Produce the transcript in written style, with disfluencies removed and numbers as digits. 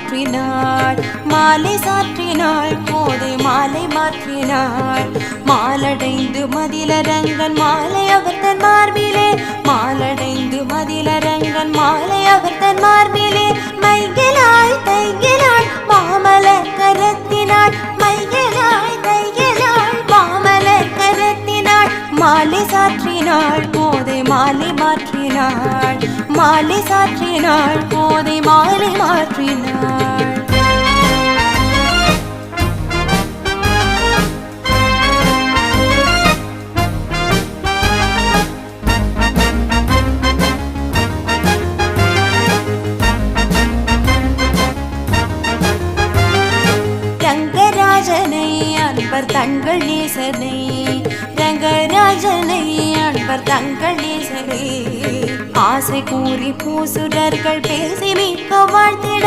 மாற்றினாள் மாலை சாற்றினாள் கோதை மாலை மாற்றினாள் மாலடைந்து மதிலரங்கன் மாலை அவர் தன் மார்பிலே மாலடைந்து மதிலரங்கன் மாலை அவர் தன் மார்பிலே மைகிலாய் தைகிலாள் மாமலர் கரத்தினாள் மைகிலாய் தைகிலாள் மாமலர் கரத்தினாள் மாலை சாற்றினாள் கோதை மாலை மாற்றினாள் மாலை சாற்றினாள் கோதை மாலை மாற்றினாள் ரங்கராஜனை அன்பர் தங்கள் நேசனை ரங்கராஜனை அன்பர் தங்கள் நேசனை ஆசை கூறி பூசுரர்கள் பேசி மீட்க வாழ்த்திட